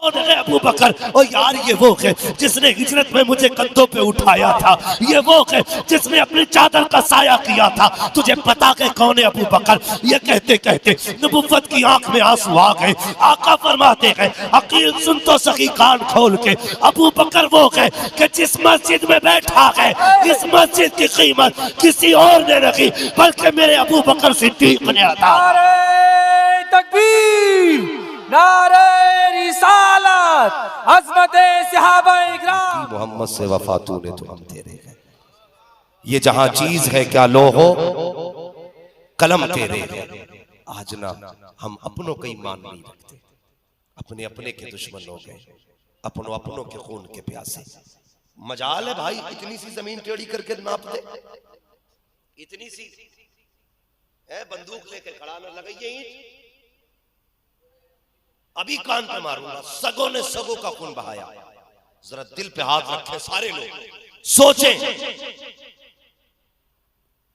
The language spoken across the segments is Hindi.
अबू बकर, ओ यार ये वो है जिसने हिजरत में मुझे कंधों पे उठाया था, ये वो है जिसने अपनी चादर का साया किया था। तुझे पता है कौन है अबू बकर? ये कहते कहते नबुव्वत की आंख में आंसू आ गए। आका फरमाते हैं, अकील सुन तो सही कान खोल के, अबू बकर वो है कि जिस मस्जिद में बैठा है, इस मस्जिद की कीमत किसी और ने रखी बल्कि मेरे अबू बकर सिद्दीक ने अदा। नारे तकबीर, नारे रिसालत, अज़मत सहाबाए इकराम। मोहम्मद से वफा तूने तो हम तेरे हैं। ये जहां चीज है क्या लो हो कलम तेरे है। आज ना हम अपनों का ईमान नहीं रखते, अपने अपने के दुश्मन हो गए, अपनों अपनों के खून के प्यासे। मजाल है भाई इतनी सी जमीन टेढ़ी करके नाप दे, इतनी सी है, बंदूक लेके खड़ा न लगाइए ईंट, अभी कान पे मारूंगा। सगों ने सगों का खून बहाया। जरा दिल पे हाथ रखे सारे लोग, सोचें।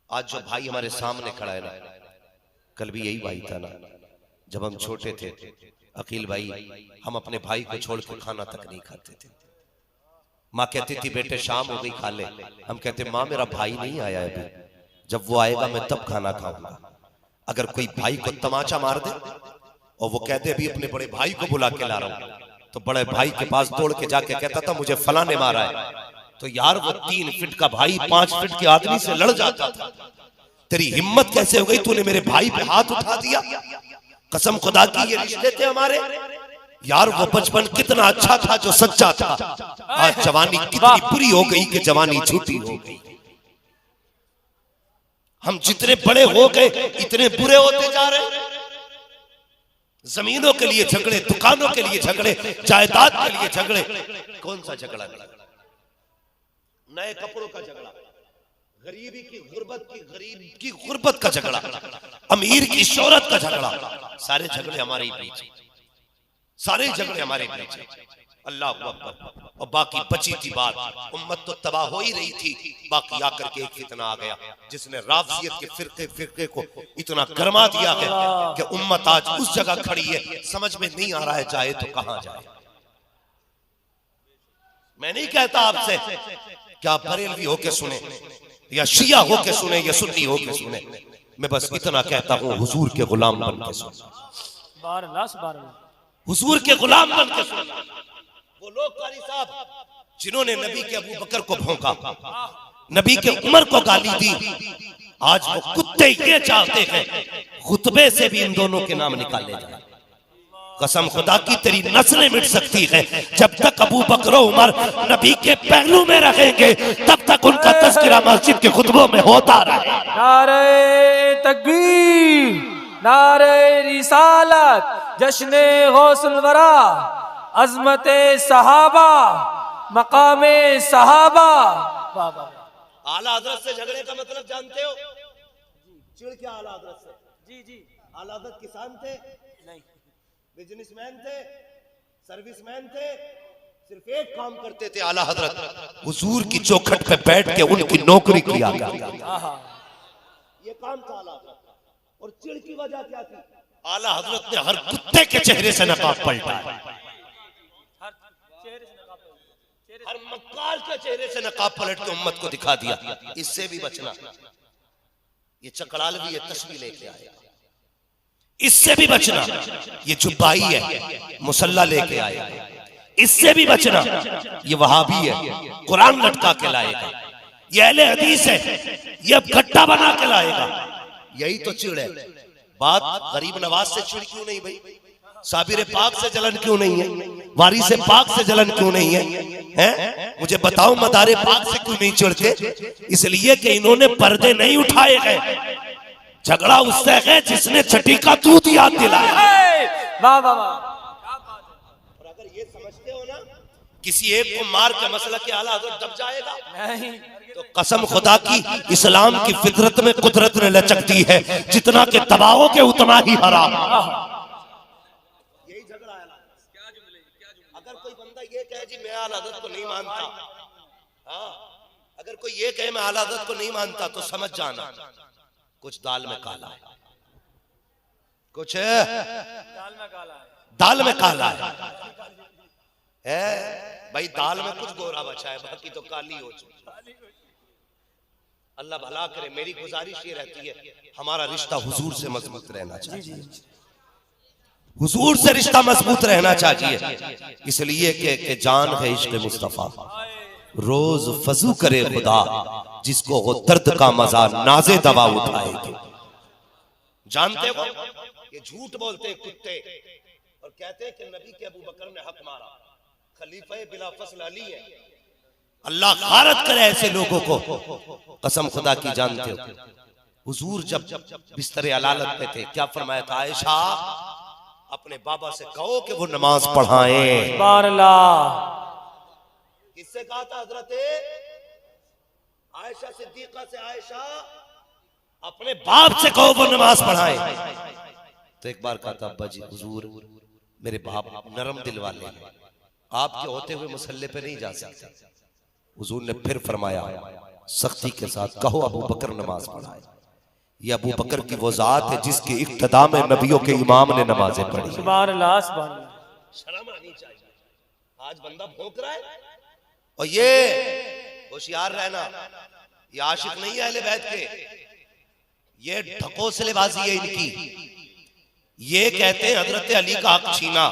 आज जो भाई हमारे सामने खड़ा है ना, कल भी यही भाई था ना। जब हम छोटे थे अकील भाई, हम अपने भाई को छोड़ के खाना तक नहीं खाते थे। माँ कहती थी बेटे शाम हो गई खा ले। हम कहते माँ मेरा भाई नहीं आया है अभी, जब वो आएगा मैं तब खाना खाऊंगा। अगर कोई भाई को तमाचा मार दे और वो कहते अभी अपने बड़े भाई को बुला के ला रहा हूं, तो बड़े भाई के पास दौड़ के जाके कहता था मुझे फला ने मारा है। तो यार वो 3 फीट का भाई 5 फीट के आदमी से लड़ जाता था। तेरी हिम्मत कैसे हो गई, तूने मेरे भाई पे हाथ उठा दिया? कसम खुदा की ये रिश्ते थे हमारे। यार वो बचपन कितना अच्छा था जो सच्चा था। आज जवानी कितनी बुरी हो गई कि जवानी झूठी हो गई। हम जितने बड़े हो गए इतने बुरे होते जा रहे हैं। जमीनों के लिए झगड़े, दुकानों के लिए झगड़े, जायदाद के लिए झगड़े। कौन सा झगड़ा? नए कपड़ों का झगड़ा, गरीबी की गुर्बत की, गरीब की गुर्बत का झगड़ा, अमीर की शोहरत का झगड़ा। सारे झगड़े हमारे ही बीच, सारे झगड़े हमारे बीच। अल्लाह अकबर। और बाकी बची थी बात, उम्मत तो तबाह हो ही रही थी, बाकी आकर के एक फितना आ गया जिसने राफजियत के फिरके को इतना गरमा दिया है कि उम्मत आज उस जगह खड़ी है, समझ में नहीं आ रहा है जाए तो कहां जाए। मैं नहीं कहता आपसे कि आप बरेलवी होके सुने या शिया होके सुने या सुन्नी होके सुने, मैं बस इतना कहता हूं हुजूर के गुलाम बन के सुने, हुजूर के गुलाम बन के सुने। वो लोग कारी साहब जिन्होंने नबी के अबू बकर को भौंका, नबी के उमर को गाली दी, आज वो कुत्ते ये चाहते हैं खुतबे से भी इन दोनों के नाम निकाले जाए। कसम खुदा की तेरी नस्लें मिट सकती है, जब तक अबू बकर उमर नबी के पहलू में रहेंगे तब तक उनका तज़किरा मस्जिद के खुतबों में होता रहे। नारे तकबीर, नारे रिसालत, जश्ने गौसुल वरा, अज़मते सहाबा, मकामे सहाबा। आला हज़रत से झगड़े का मतलब जानते हो? चिढ़ क्या आला हज़रत से? जी जी। आला हज़रत किसान थे नहीं, बिजनेसमैन थे, सर्विसमैन थे, सिर्फ एक काम करते थे आला हज़रत हुजूर की चौखट पे बैठ के उनकी नौकरी किया करते थे। ये काम था आला हज़रत का। और चिढ़ की वजह क्या थी? आला हज़रत ने हर कुत्ते के चेहरे से नकाब पलटा है, हर मक्कार के चेहरे से नकाब पलट के उम्मत को दिखा दिया। इससे भी बचना, ये चकड़ालवी ये तस्वीर लेके आएगा, इससे भी बचना। ये जुब्बाई है मुसल्ला लेके आएगा, इससे भी बचना। ये वहाबी है कुरान लटका के लाएगा, ये अहले हदीस है ये अब गड्ढा बना के लाएगा। यही तो चिड़ है। बात गरीब नवाज से चिड़ क्यों नहीं भाई? साबिर पाक से जलन क्यों नहीं है? वारिस पाक से जलन क्यों नहीं है? हैं? मुझे बताओ मदारे पाक से क्यों नहीं चिढ़ते? इसलिए कि इन्होंने पर्दे नहीं उठाए गए। झगड़ा उससे है जिसने छठी का दूध याद दिलाया। वाह वाह वाह। और अगर ये समझते हो ना किसी एक को मार के मसला के आला हज़रत दब जाएगा, नहीं तो कसम खुदा की इस्लाम की फितरत में कुदरत ने लचकती है, जितना के दबाओगे उतना ही हराम। यही झगड़ा है। अगर कोई बंदा ये कहे जी मैं आला हज़रत को नहीं मानता, हाँ, अगर कोई ये कहे मैं आला हज़रत को नहीं मानता तो समझ जाना कुछ दाल में काला है, कुछ दाल में काला है। भाई दाल में कुछ गोरा बचा है, बाकी तो काली हो चुकी। अल्लाह भला करे। मेरी गुजारिश ये रहती है हमारा रिश्ता हुजूर से मजबूत रहना चाहिए, हुजूर से रिश्ता मजबूत रहना चाहिए। इसलिए कि जान है इश्क मुस्तफा, रोज फजू करे खुदा, जिसको वो दर्द का मजा नाजे दवा उठाएगी। जानते हो ये झूठ बोलते हैं कुत्ते और कहते हैं कि नबी के अबू बकर ने हक मारा, खलीफे बिला फसल अली है। अल्लाह गारत करे ऐसे लोगों को। कसम खुदा की जानते हो हुजूर जब बिस्तरे अलालत पे थे क्या फरमाया था? आयशा अपने बाबा से कहो कि वो नमाज पढ़ाएं। सुभान अल्लाह। किससे कहा था? हजरत आयशा सिद्दीका से, आयशा अपने बाप से कहो वो नमाज पढ़ाए। तो एक बार कहा था अब्बा जी हुजूर मेरे बाप नरम दिल वाले हैं, आपके होते हुए मुसल्ले पे नहीं जा सकते। हुजूर ने फिर फरमाया सख्ती के साथ कहो अबू बकर नमाज पढ़ाए। ये अबू बकर की वो जात है जिसके इक्तदा में नबियों के इमाम ने नमाजें पढ़ी। सुभान अल्लाह, सुभान अल्लाह। शर्म आनी चाहिए। आज बंदा भौंक रहा है। और ये होशियार रहना, ये आशिक नहीं है अहले बैत के, ये ढकोसलेबाजी है इनकी। ये कहते हैं हजरत अली का हक छीना।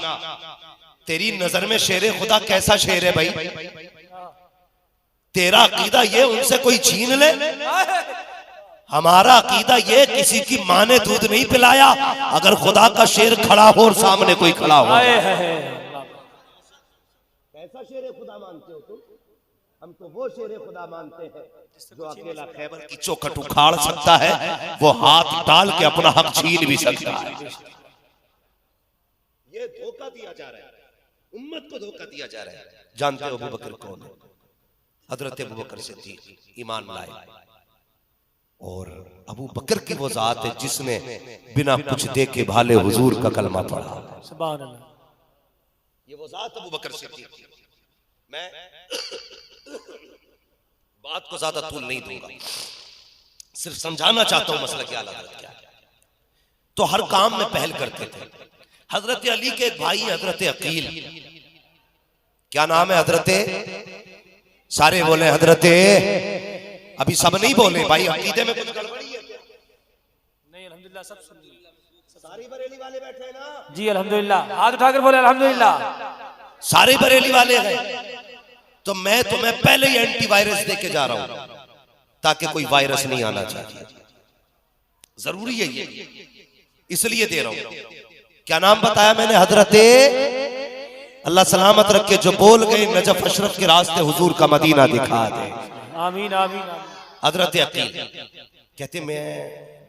तेरी नजर में शेरे खुदा कैसा शेर है भाई? तेरा अकीदा ये उनसे कोई छीन ले? हमारा अकीदा ये किसी की माँ ने दूध नहीं पिलाया, अगर खुदा का शेर खड़ा हो और सामने कोई खड़ा हो। कैसा शेर खुदा मानते हो तुम? हम तो वो शेर खुदा मानते हैं जो अकेला खैबर की चौखट उखाड़ सकता है, वो हाथ डाल के अपना हक छीन भी सकता है। ये धोखा दिया जा रहा है, उम्मत को धोखा दिया जा रहा है। जानते हो अबू बकर कौन है? हजरत अबू बकर सिद्दीक ईमान लाए। और अबू बकर की वो जात है जिसने बिना कुछ देखे भाले हुजूर का कलमा पढ़ा। सुभान अल्लाह। ये वो जात अबू बकर सिद्दीक। मैं बात को ज्यादा तूल नहीं दूंगा, सिर्फ समझाना चाहता हूं मसला क्या है। तो हर काम में पहल करते थे। हजरत अली के एक भाई हजरत अकील, क्या नाम है? हजरत, सारे बोले हजरत, अभी सब नहीं बोले भाई, अकीदे में कुछ गड़बड़ी है क्या? नहीं अल्हम्दुलिल्लाह, सब सुन लिए। सारी बरेली वाले बैठे हैं ना जी अल्हम्दुलिल्लाह, हाथ उठाकर बोले अल्हम्दुलिल्लाह। सारे बरेली वाले हैं। तो मैं तुम्हें पहले ही एंटीवायरस देके जा रहा हूं ताकि कोई वायरस नहीं आना चाहिए। जरूरी है ये, इसलिए दे रहा हूं। क्या नाम बताया मैंने? हजरत, अल्लाह सलामत रखे, जो बोल गए नजफ अशरफ के रास्ते हुजूर का मदीना दिखा दे। आमीन आमीन। हजरत अकील कहते मैं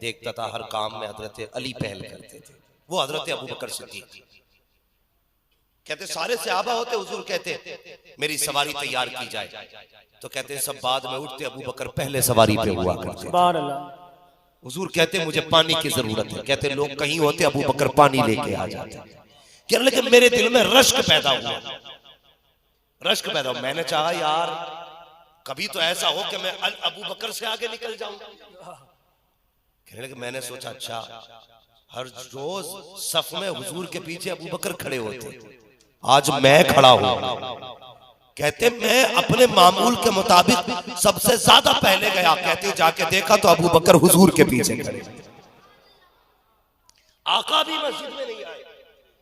देखता था हर काम में हजरत अली पहल करते थे, वो हजरत अबू बकर सिद्दीक। कहते सारे सहाबा होते, हुजूर कहते मेरी सवारी तैयार की जाए, तो कहते सब बाद में उठते, अबू बकर पहले सवारी पे हुआ करते। सुभान अल्लाह। हुजूर कहते मुझे पानी की जरूरत है, कहते लोग कहीं होते अबू बकर पानी लेके आ जाते। कहने लगे मेरे दिल में रश्क पैदा हुआ, रश्क पैदा हुआ। मैंने चाहा यार कभी तो ऐसा हो कि मैं अबू बकर से आगे निकल जाऊं। कहने लगे मैंने सोचा अच्छा, हर रोज सफ में हुजूर के पीछे अबू बकर खड़े होते, आज मैं खड़ा हूं। कहते मैं अपने मामूल के मुताबिक सबसे ज्यादा पहले गया। कहते जाके देखा तो अबू बकर हुजूर के पीछे खड़े। आका भी मस्जिद में नहीं आए,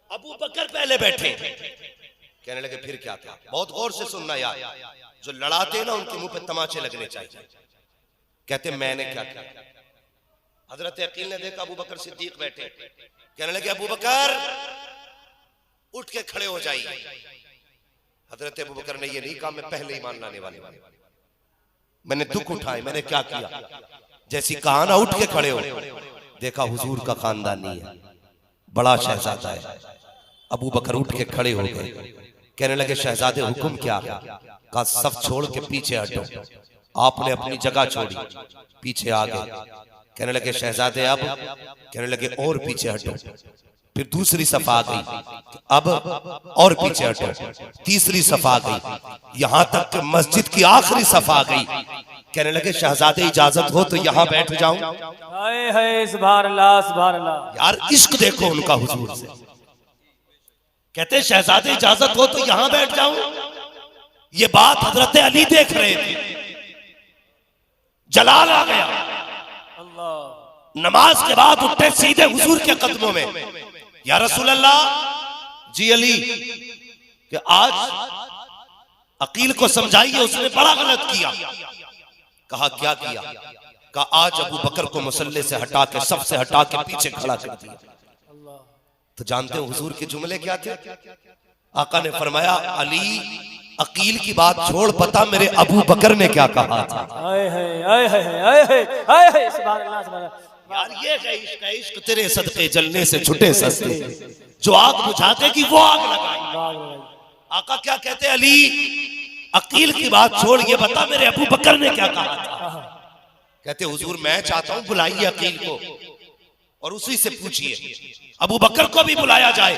अबू बकर पहले बैठे। कहने लगे फिर क्या था? बहुत गौर से सुनना यार, जो लड़ाते ना उनके मुंह पे तमाचे लगने चाहिए। कहते मैंने क्या किया? हजरत अकील ने देखा अबू बकर सिद्दीक बैठे। कहने लगे अबू बकर उठ के खड़े हो जाइए। हजरत अबू बकर ने ये नहीं कहा मैं पहले ईमान लाने वाले, मैंने दुख उठाए, मैंने क्या किया? जैसी कहा ना उठ के खड़े हो, देखा हुजूर का खानदानी है, बड़ा शहजादा है। अबू बकर उठ के खड़े हो गए। कहने लगे शहजादे हुक्म क्या? कहा सब छोड़ के पीछे हटो। आपने अपनी जगह छोड़ी, पीछे आ गए। कहने लगे शहजादे अब? कहने लगे और पीछे हटो। फिर दूसरी सफा आ गई, अब और पीछे हटो। तीसरी सफा आ गई, यहां तक कि मस्जिद की आखिरी सफा आ गई। कहने लगे शहजादे इजाजत हो तो यहां बैठ जाऊं। हाय हाय सुभान अल्लाह, सुभान अल्लाह। यार इश्क देखो उनका हुजूर से। कहते शहजादे इजाजत हो तो यहां बैठ जाऊं। ये बात हजरत अली देख रहे थे, जलाल आ गया। अल्लाह। नमाज के बाद उठे सीधे हुजूर के कदमों में, या रसूल अल्लाह जी अली कि आज अकील को समझाइए, उसने बड़ा गलत किया। कहा क्या किया? कहा आज अबू बकर को मुसल्ले से हटा के, सबसे हटा के पीछे खड़ा कर दिया। तो जानते हो हुजूर के जुमले क्या थे? आका ने फरमाया अली अकील की बात छोड़, पता मेरे अबू बकर ने क्या कहा था। आए है, आए है, आए है, आए है, सुभान अल्लाह, सुभान अल्लाह। यार ये है इश्क, इश्क तेरे सदके जलने से छुटे सस्ते, जो आग बुझा देगी वो आग लगाई। आका क्या कहते? अली अकील की बात छोड़, ये बता मेरे अबू बकर ने क्या कहा था। कहते हुजूर मैं चाहता हूं बुलाइए अकील को और उसी से पूछिए, अबू बकर को भी बुलाया जाए।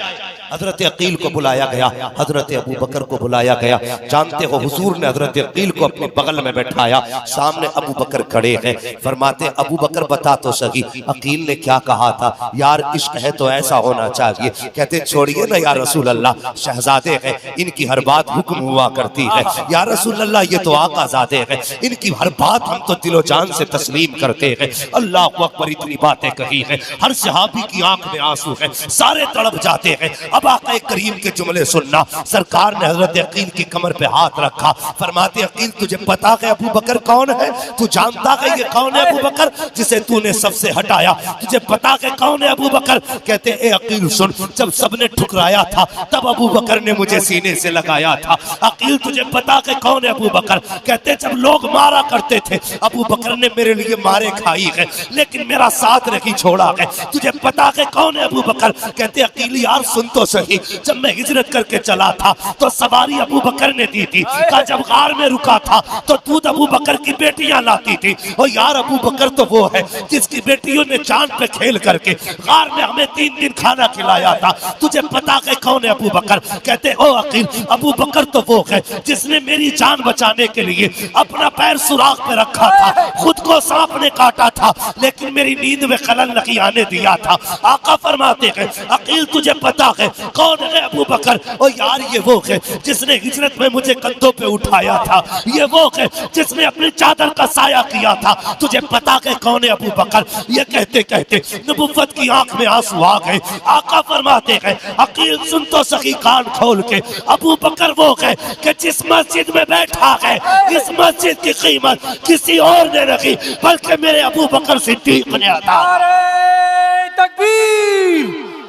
हजरत अकील को बुलाया गया, हजरत अबू बकर को बुलाया गया। जानते हो हुजूर ने हजरत अकील को अपने बगल में बैठाया, सामने अबू बकर खड़े हैं। फरमाते अबू बकर बता तो सही अकील ने क्या कहा था। यार इश्क है तो ऐसा होना चाहिए। कहते छोड़िए ना या रसूल अल्लाह, शहजादे हैं, इनकी हर बात हुक्म हुआ करती है। या रसूल अल्लाह ये तो आकाज़ादे हैं, इनकी हर बात हम तो दिलो जान से तस्लीम करते हैं। अल्लाह अकबर, इतनी बातें कही है, हर सहाबी की आंख में आंसू है, सारे तड़प जाते हैं। अब आका करीम के जुमले सुनना। सरकार ने हजरत अकील की कमर पे हाथ रखा, फरमाते अकील तुझे पता है अबू बकर कौन है? तू जानता है ये कौन है अबू बकर जिसे तूने सबसे हटाया? तुझे पता है कौन है अबू बकर? कहते ए अकील सुन, जब सबने ठुकराया था तब अबू बकर ने मुझे सीने से लगाया था। अकील तुझे पता है कौन है अबू बकर? कहते जब लोग मारा करते थे अबू बकर ने मेरे लिए मारे खाई है, लेकिन मेरा साथ नहीं छोड़ा है। तुझे पता है कौन है अबू बकर? कहते अकील यार सुन तो सही, जब मैं हिजरत करके चला था तो सवारी अबू बकर ने दी थी। कहा जब गार में रुका था तो दूध अबू बकर की बेटियां लाती थी। और यार अबू बकर तो वो है जिसकी बेटियों ने चांद पे खेल करके गार में हमें 3 दिन खाना खिलाया था। तुझे पता है कौन है अबू बकर? कहते ओ अकील अबू बकर तो वो है जिसने मेरी जान बचाने के लिए अपना पैर सुराख पे रखा था, खुद को सांप ने काटा था लेकिन मेरी नींद में खलल नहीं आने दिया था। आका फरमाते हैं अकील तुझे पता है कौन है अबू बकर? ओ यार ये वो है जिसने हिजरत में मुझे कंधों पे उठाया था, ये वो है जिसने अपनी चादर का साया किया था। तुझे पता है कौन है अबू बकर? ये कहते कहते नबुव्वत की आंख में आंसू आ गए। आका फरमाते हैं अकील सुन तो सही कान खोल के, अबू बकर वो है कि जिस मस्जिद में बैठा है इस मस्जिद की कीमत किसी और ने रखी बल्कि मेरे अबू बकर सिद्दीक ने अदा। नारे तकबीर,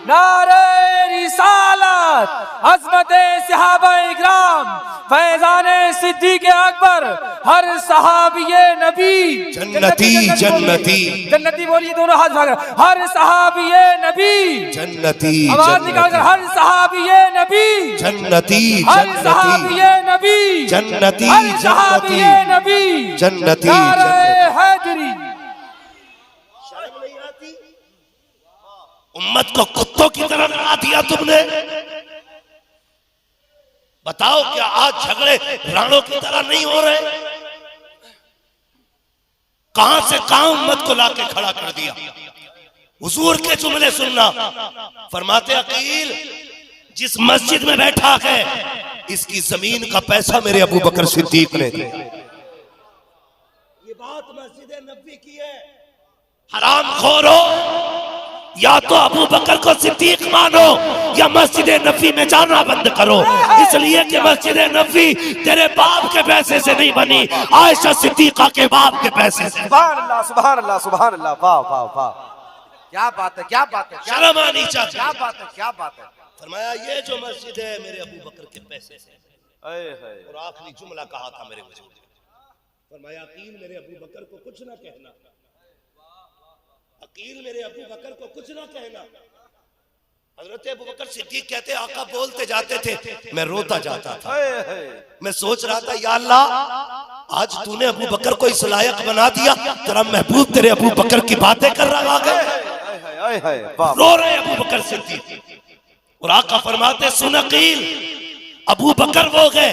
नारे रिसालत, अज़मत सहाबा-ए-किराम, फैज़ाने सिद्दीक़ अकबर, हर सहाबिये नबी जन्नती जन्नती जन्नती बोलिए दोनों हाथ उठाकर, हर सहाबिये नबी जन्नती आवाज निकालकर, हर सहाबिये नबी जन्नती हर सहाबिये नबी जन्नती हर सहाबिये नबी जन्नती नारे हैदरी। उम्मत को कुत्तों की तरह लगा दिया तुमने। बताओ क्या आज झगड़े राणों की तरह नहीं हो रहे? कहां से कहां उम्मत को लाके खड़ा कर दिया। हुजूर के जुमले सुनना। फरमाते अकील जिस मस्जिद में बैठा है इसकी जमीन का पैसा मेरे अबू बकर सिद्दीक ने दिया। ये बात मस्जिद नबी की है। हराम खोरो, या तो अबू बकर को सिद्दीक मानो या मस्जिद नबी में जाना बंद करो, इसलिए कि मस्जिद नबी तेरे बाप के पैसे से नहीं बनी, आयशा सिद्दीका के बाप के पैसे से। सुभान अल्लाह, सुभान अल्लाह, सुभान अल्लाह। वाह वाह वाह, क्या बात है, क्या बात है, शर्म आनी चाहिए। क्या बात है, क्या बात है। फरमाया ये जो मस्जिद है मेरे अबू बकर के पैसे से। और आखिरी जुमला कहा था मेरे वजूद, फरमाया अकील मेरे अबू बकर को कुछ ना कहना, अकील मेरे अबू बकर को कुछ ना कहना। हजरत अबू बकर सिद्दीक कहते आका बोलते जाते थे मैं रोता जाता था। मैं सोच रहा था या अल्लाह आज तूने अबू बकर को इस लायक बना दिया, तेरा महबूब तेरे अबू बकर की बातें कर रहा है। रो रहे अबू बकर सिद्दीक। और आका फरमाते सुन अकील, अबू बकर वो गए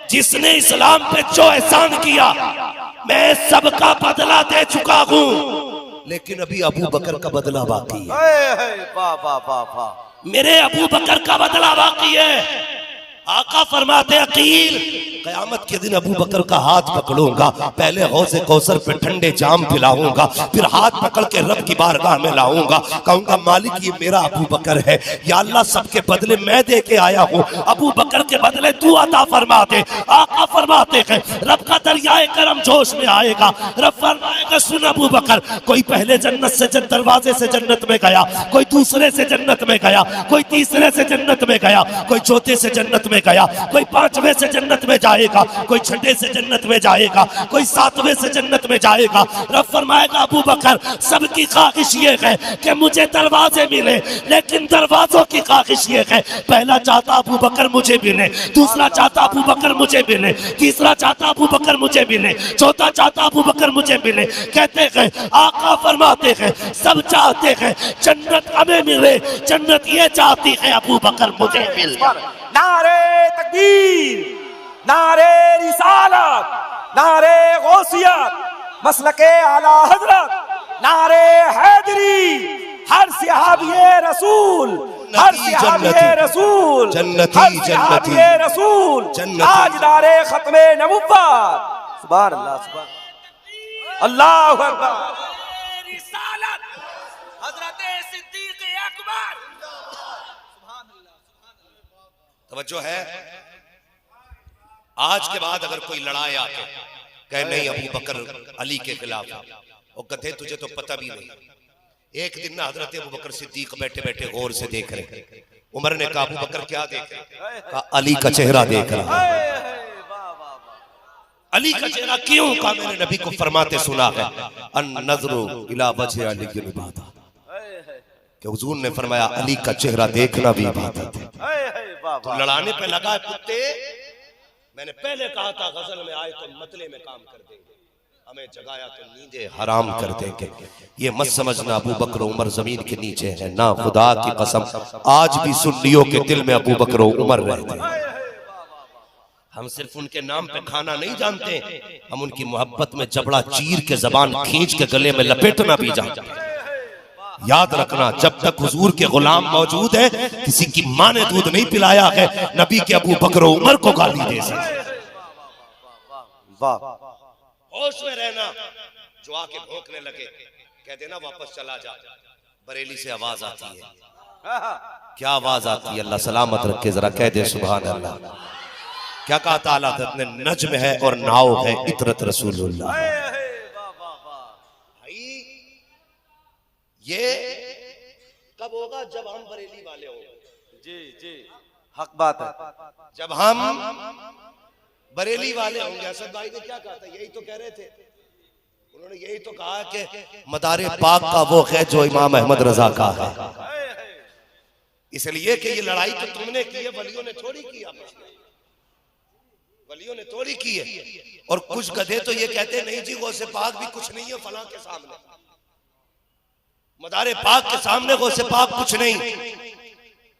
जिसने इस्लाम पे जो एहसान किया मैं सबका बदला दे चुका हूं, लेकिन अभी अबू बकर का बदला बाकी है। मेरे अबू बकर का बदला बाकी है। आका फरमाते अकील क़यामत के दिन अबू बकर का हाथ पकड़ूंगा, पहले हौज़े कौसर पे ठंडे जाम पिलाऊंगा, फिर हाथ पकड़ के रब की बारगाह में लाऊंगा, कहूंगा मालिक ये मेरा अबू बकर है, या अल्लाह सबके बदले मैं दे के आया हूँ, अबू बकर के बदले तू अता फरमा दे। आका फरमाते हैं रब का दरियाए करम जोश में आएगा, रब फरमाएगा सुन अबू बकर, कोई पहले जन्नत से दरवाजे से जन्नत में गया, कोई दूसरे से जन्नत में गया, कोई तीसरे से जन्नत में गया, कोई चौथे से जन्नत में गया, कोई पांचवें से जन्नत में जाएगा, कोई छठे से जन्नत में जाएगा, कोई सातवें से जन्नत में जाएगा। रब फरमाएगा अबू बकर सबकी ख्वाहिश ये है कि मुझे दरवाजे मिले, लेकिन दरवाजों की ख्वाहिश ये है पहला चाहता अबू बकर मुझे मिले, दूसरा चाहता अबू बकर मुझे मिले, तीसरा चाहता अबू बकर मुझे मिले, चौथा चाहता अबू बकर मुझे मिले। कहते हैं आका फरमाते हैं सब चाहते हैं जन्नत हमें मिले, जन्नत ये चाहती है अबू बकर मुझे मिले। नारे तकबीर, नारे रिसालत, नारे गौसियत, मसलके आला हजरत, नारे हैदरी, हर सहाबिये रसूल, हर सहाबिये रसूल, जन्नती जन्नती रसूल, ताजदारे खत्मे नबुव्वत। सुभान अल्लाह, सुभान अल्लाहु अकबर। रिसालत हजरत सिद्दीक अकबर। तवज्जो है, आज के बाद अगर कोई लड़ाई आके कहे नहीं अबू बकर अली के खिलाफ है, और गधे तुझे तो पता भी नहीं। एक दिन ना हजरत अबू बकर सिद्दीक बैठे बैठे गौर से देख रहे, उमर ने कहा अबू बकर क्या देख रहे? कहा अली का चेहरा देख रहा है। अली का चेहरा क्यों? कहा मैंने नबी को फरमाते सुना है अन नज़रु इला वजह अली की इबादत, कि हुजूर ने फरमाया अली का चेहरा देखना भी इबादत है। तो लड़ाने पे लगा है कुत्ते, मैंने पहले कहा था गजल में आए तो मतले में काम कर देंगे, हमें जगाया तो नींदे हराम कर देंगे। ये मत समझना अबू बकर उमर जमीन के नीचे है ना, खुदा की कसम आज भी सुन्नियों के दिल में अबू बकर उमर रहते हैं। हम सिर्फ उनके नाम पे खाना नहीं जानते, हम उनकी मोहब्बत में जबड़ा चीर के जबान खींच के गले में लपेटना भी जानते हैं। याद रखना जब तक हुजूर के गुलाम मौजूद है, किसी की माँ ने दूध नहीं पिलाया है नबी के अबू बकर उमर को गाली दे सकते। होश में रहना, जो आके भौंकने लगे कह देना वापस चला जा। बरेली से आवाज आती है, क्या आवाज आती है? अल्लाह सलामत रखे, जरा कह दे सुभान अल्लाह। क्या कहा ताला ने? नज्म है और नाव है इतरत रसूलुल्लाह। ये कब होगा? जब हम बरेली वाले होंगे। जी जी हक बात है, जब हम बरेली वाले होंगे। असद भाई ने क्या कहा था? यही तो कह रहे थे, उन्होंने यही तो कहा कि मदारे पाक का वो है जो इमाम अहमद रजा का है। इसलिए कि ये लड़ाई तो तुमने की है, वलियों ने थोड़ी की आपस में, वलियों ने थोड़ी की है। और कुछ गधे तो ये कहते नहीं जी गौसे पाक भी कुछ नहीं है फलां के सामने, मदारे पाक के सामने गौसे पाक कुछ नहीं।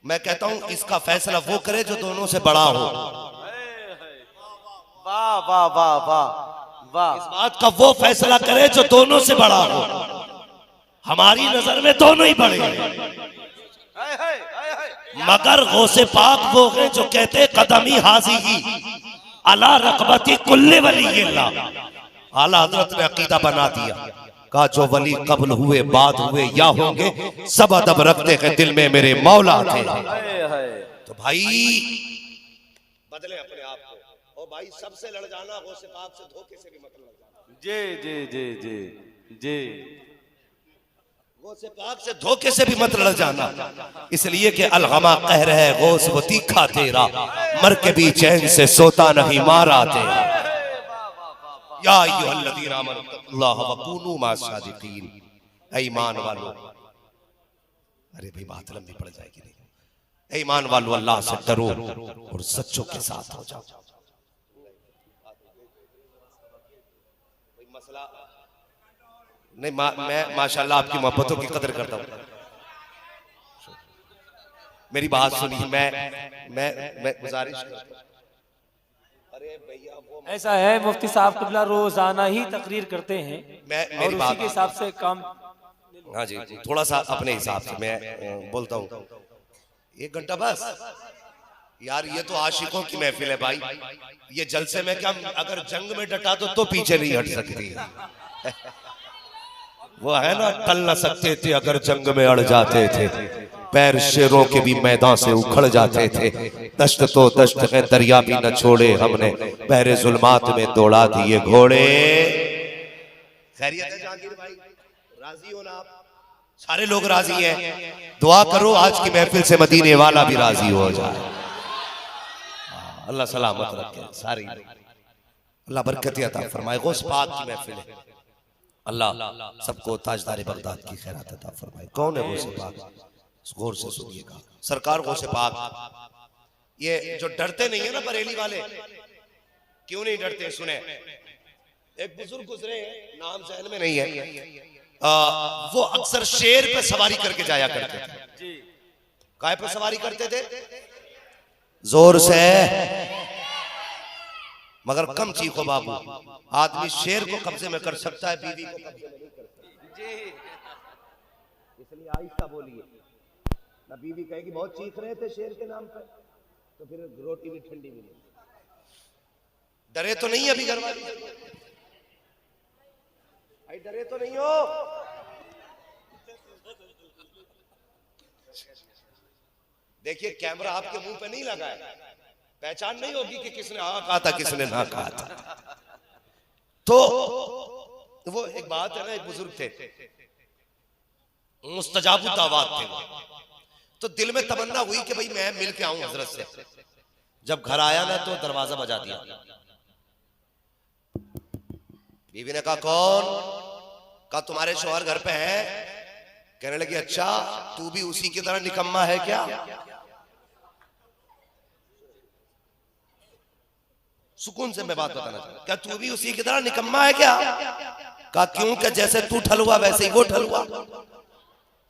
मैं कहता हूं इसका फैसला वो करे जो दोनों से बड़ा हो। वाह वाह वाह वाह वाह। इस बात का वो फैसला करे जो दोनों से बड़ा हो। हमारी नजर में दोनों ही बड़े हैं, मगर गौसे पाक वो है जो कहते कदमी हाजी ही अला रकबती कुल्ले वलीयिल्लाह। आला हजरत ने अकीदा बना दिया, कहा जो वली कब्ल हुए बाद हुए या होंगे सब अदब रखते हैं दिल में मेरे मौला थे। तो भाई बदले अपने आप को, और भाई सबसे लड़ जाना गौसे पाक से धोखे से भी मत लड़ जाना। जी जी जी जी जी, गौसे पाक से धोखे से भी मत लड़ जाना, इसलिए कि अलगमा कह रहे गौस वो तीखा तेरा, मर के भी चैन से सोता नहीं मारा तेरा। या अय्युहल्लज़ीना आमनुल्लाह व कूनू मास्सादिकीन, ऐ ईमान वालों। अरे भाई बात लंबी पड़ जाएगी नहीं। ऐ ईमान वालों अल्लाह से डरो और सच्चों के साथ हो जाओ। कोई मसला नहीं, मैं माशाल्लाह आपकी मोहब्बतों की कदर करता हूँ। मेरी बात सुनिए, मैं गुजारिश करता हूँ। अरे भैया ऐसा है मुफ्ती साहब किबला रोजाना ही तकरीर करते हैं, मेरी और बात उसी के हिसाब से काम। हाँ जी, थोड़ा सा अपने हिसाब से मैं बोलता हूँ। 1 घंटा बस यार ये तो आशिकों की महफिल है भाई, ये जलसे में क्या, अगर जंग में डटा तो पीछे नहीं हट सकती। वो है ना, टल न सकते थे अगर जंग में अड़ जाते थे, पैर शेरों के भी मैदान से उखड़ जाते थे। दश्त तो दश्त है, दरिया भी न छोड़े हमने, बहरे जुल्मात में दौड़ा दिए घोड़े। खैरियत है जहांगीर भाई, राजी हो ना आप? सारे लोग राजी हैं। दुआ करो आज की महफिल से मदीने वाला भी राजी हो जाए। अल्लाह सलामत रखे सारी, अल्लाह बरकत अता फरमाए। गौस पाक की महफिल है, अल्लाह सबको ताजदार बगदाद की खैरात अता फरमाए। कौन है गौस पाक? गौर से सुनिएगा। सरकार गौस पाक, ये जो डरते नहीं है ना बरेली वाले, क्यों नहीं डरते? सुने, एक बुजुर्ग गुजरे, नाम जहन में नहीं है, वो अक्सर शेर पे सवारी करके जाया करते थे। काय पे सवारी करते थे? जोर से, मगर कम चीखो बाबू। आदमी शेर को कब्जे में कर सकता है, बीवी को कब्जे में नहीं कर सकता। इसलिए आहिस्ता बोलिए ना। बीवी कहेगी बहुत चीख रहे थे शेर के नाम पे, तो फिर रोटी भी ठंडी मिलेगी। डरे तो नहीं अभी घर वाली? डरे तो नहीं हो? देखिए कैमरा आपके मुंह पे नहीं लगा है, पहचान नहीं होगी कि किसने हाँ कहा था किसने ना कहा था। तो वो एक बात है ना, एक बुजुर्ग थे, मुस्तजाबु दावत थे, तो दिल में तमन्ना हुई कि भाई मैं मिल के आऊं हजरत से। जब घर आया ना तो दरवाजा बजा दिया। बीवी ने कहा कौन? कहा तुम्हारे शौहर घर पे है। कहने लगी अच्छा, तू भी उसी की तरह निकम्मा है क्या? सुकून से मैं बात बताना चाहता हूं, क्या तू भी उसी की तरह निकम्मा है क्या? कहा क्यों? क्या जैसे तू ठलुआ वैसे ही वो ठलुआ।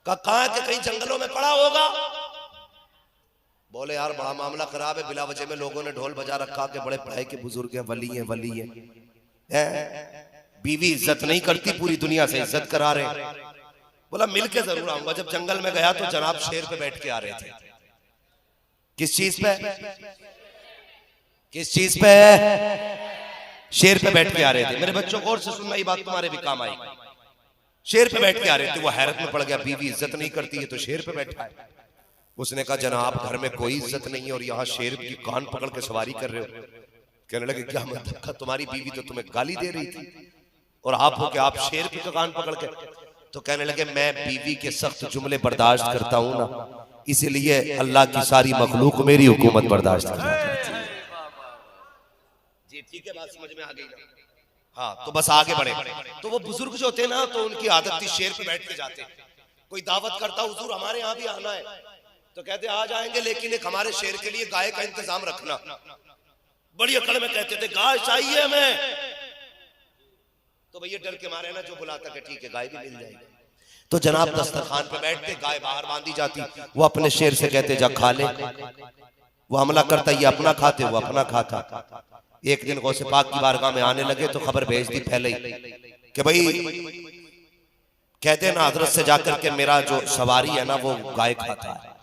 कहा कहां के कहीं जंगलों में पड़ा होगा। बोले यार बड़ा मामला खराब है, बिला वजह में लोगों ने ढोल बजा रखा के बड़े पढ़ाई के बुजुर्ग हैं, वली हैं, वली हैं। बीवी इज्जत नहीं करती, पूरी दुनिया से इज्जत करा रहे। बोला मिल के जरूर आऊंगा। जब जंगल में गया तो जनाब शेर पे बैठ के आ रहे थे। किस चीज पे? किस चीज पे? शेर पे बैठ के आ रहे थे। मेरे बच्चों गौर से सुनना, ये बात तुम्हारे भी काम आई। शेर पे बैठ के आ रहे थे। वो हैरत में पड़ गया, बीवी इज्जत नहीं करती है तो शेर पे बैठा है। उसने कहा जनाब घर में कोई इज्जत नहीं है और यहाँ शेर की कान पकड़ के सवारी कर रहे हो। कहने लगे क्या मतलब? का तुम्हारी बीवी तो तुम्हें गाली दे रही थी और आप हो के आप शेर की कान पकड़ के। तो कहने लगे मैं बीवी के सख्त जुमले बर्दाश्त करता हूं ना, इसीलिए अल्लाह की सारी मखलूक मेरी हुकूमत बर्दाश्त करती है। जी ठीक है, बात समझ में आ गई ना? हाँ तो बस आगे बढ़े। तो वो बुजुर्ग जो थे ना, तो उनकी आदत थी शेर पे बैठ के जाते। कोई दावत करता हुजूर हमारे यहाँ भी आना है, तो कहते आ जाएंगे, लेकिन एक हमारे शेर के लिए गाय का इंतजाम रखना। बड़ी अकड़ में कहते थे गाय चाहिए हमें। तो भैया डर के मारे ना जो बुलाता कि ठीक है गाय भी मिल जाएगी। तो जनाब दस्तरखान पे बैठते, गाय बाहर बांधी जाती, वो अपने शेर से कहते जा खा ले। वो हमला करता, ये अपना खाते, वो अपना खाता। एक दिन गौसे पाक की बारगाह में आने लगे तो खबर भेज दी पहले ही कि भाई कहते ना हजरत से जाकर के मेरा जो सवारी है ना वो गाय खाता है।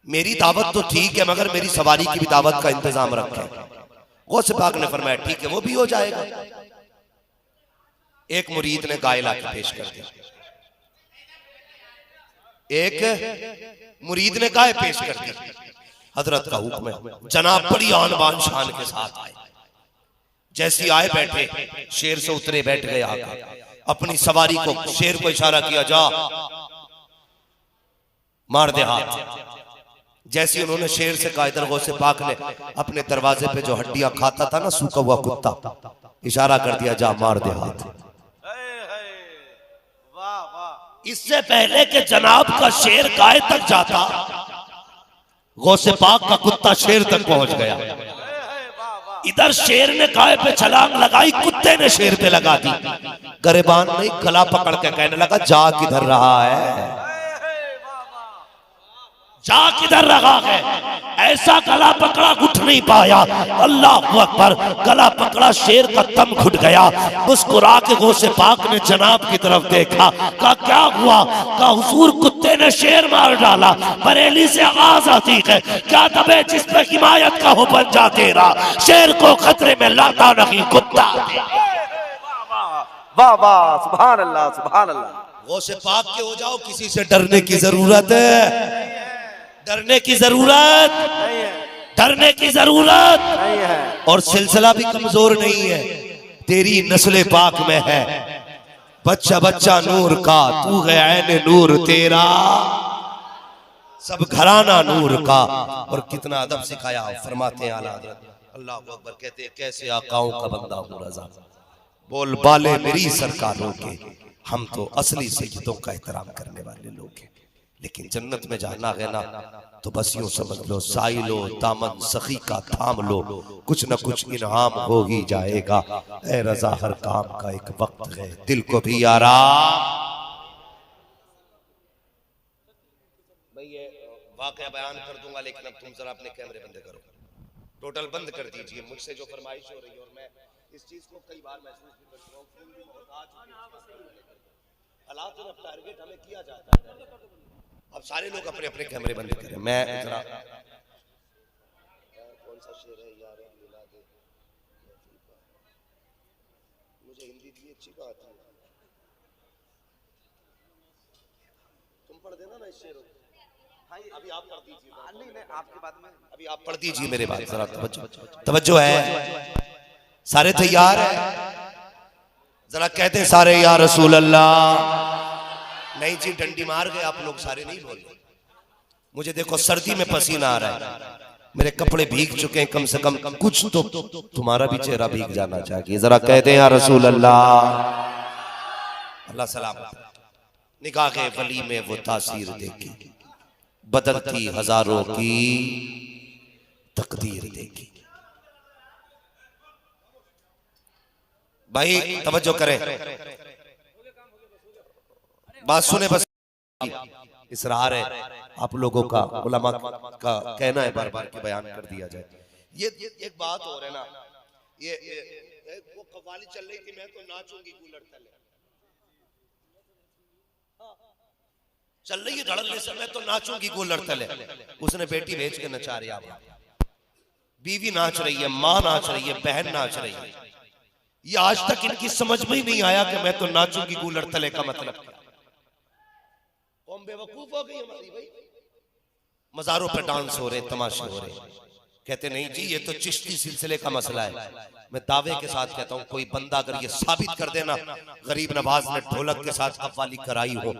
मेरी दावत तो ठीक है मगर मेरी सवारी की भी दावत का इंतजाम रखें। गौसे पाक ने फरमाया ठीक है वो भी हो जाएगा। एक मुरीद ने गाय लाके पेश कर दी। एक मुरीद ने गाय पेश कर दी। हजरत का हुक्म है, जनाब बड़ी आन बान शान के साथ आए। जैसी आए बैठे, शेर से उतरे, बैठ गए आगे। अपनी सवारी को, शेर को इशारा किया जा मार दे हाथ। जैसी उन्होंने शेर से कहा, इधर गौसे पाक ने अपने दरवाजे पे जो हड्डियां खाता था ना सूखा हुआ कुत्ता, इशारा कर दिया जा मार दे हाथ। इससे पहले कि जनाब का शेर गाय तक जाता, गौसे पाक का कुत्ता शेर तक पहुंच गया। इधर शेर ने गाय पे छलांग लगाई, कुत्ते ने शेर पे लगा दी। गरेबान ने गला पकड़ के कहने लगा जा किधर रहा है। जा किधर रहा है? ऐसा गला पकड़ा उठ नहीं पाया। अल्लाह अकबर, गला पकड़ा, शेर का दम घुट गया। मुस्कुरा के गौसे पाक ने जनाब की तरफ देखा, कहा क्या हुआ? कहा हुजूर कुत्ते ने शेर मार डाला। बरेली से आवाज आती है, क्या दबे जिस पे हिमायत का हो बन जा तेरा, शेर को खतरे में लाता नहीं कुत्ता। वाह वाह, सुभान अल्लाह सुभान अल्लाह। गौसे पाक के हो जाओ, किसी से डरने की जरूरत है, डरने की जरूरत नहीं है, डरने की जरूरत नहीं है। और सिलसिला भी कमजोर नहीं है, तेरी नस्ल पाक में है। बच्चा बच्चा नूर का, तू है ऐन नूर तेरा, सब घराना नूर का। और कितना अदब सिखाया। फरमाते हैं आला हज़रत अल्लाह अकबर, कहते हैं कैसे आकाओं का बंदा हूं रज़ा, बोल बाले मेरी सरकारों के, हम तो असली सैयदों का एहतराम करने वाले लोग हैं। लेकिन जन्नत में जाना है ना, तो बस यूं समझ लो, साइलो दामन सखी का थाम लो, कुछ न कुछ इनाम हो ही जाएगा। ए रजा, हर काम का एक वक्त है, दिल को भी आराम। भाई ये वाकया बयान कर दूंगा, लेकिन अब तुम जरा अपने कैमरे बंद करो, टोटल बंद कर दीजिए। मुझसे जो फरमाइश हो रही है, और मैं इस चीज को कई बार महसूस भी कर चुका हूं, हालात और टारगेट हमें किया जाता है। अब सारे लोग अपने अपने कैमरे बंद करें। मैं जरा कौन सा शेर है यार, मिला दे मुझे, हिंदी भी अच्छी बात है, तुम पढ़ देना ना इस शेर को। हाँ, अभी आप पढ़ दीजिए। नहीं नहीं, आपके बाद में अभी आप पढ़ दीजिए मेरे बात, जरा तवज्जो है। सारे तैयार है? जरा कहते हैं सारे या रसूल अल्लाह। नहीं जी, डंडी मार गए आप लोग, सारे नहीं बोल रहे। मुझे देखो सर्दी में पसीना आ रहा है, मेरे कपड़े भीग चुके हैं, कम से कम कुछ तो तुम्हारा भी चेहरा भीग जाना चाहिए। जरा कहते हैं या रसूल अल्लाह। अल्लाह सलामत। निगाह के वली में वो तासीर देखी, बदलती हजारों की तकदीर देखी। भाई तवज्जो करें, बात सुने, बस इसरार है आप लोगों का, उलमा का कहना है, बार बार के बयान कर दिया जाए। ये एक बात और है ना, ये वो कव्वाली चल रही थी, मैं तो नाचूंगी कूलर तले, चल रही है धड़ल्ले से, मैं तो नाचूंगी कूलर तले। उसने बेटी भेज के नचा रही है, बीवी नाच रही है, माँ नाच रही है, बहन नाच रही है। ये आज तक इनकी समझ में ही नहीं आया कि मैं तो नाचूंगी कूलर तले का मतलब क्या। कौन बेवकूफ हो गई हमारी भाई। मज़ारों पे डांस हो रहे, तमाशे हो रहे, कहते नहीं जी ये तो चिश्ती सिलसिले का मसला है। मैं दावे के साथ कहता हूं, कोई बंदा अगर ये साबित कर देना गरीब नवाज ने ढोलक के साथ कव्वाली कराई हो,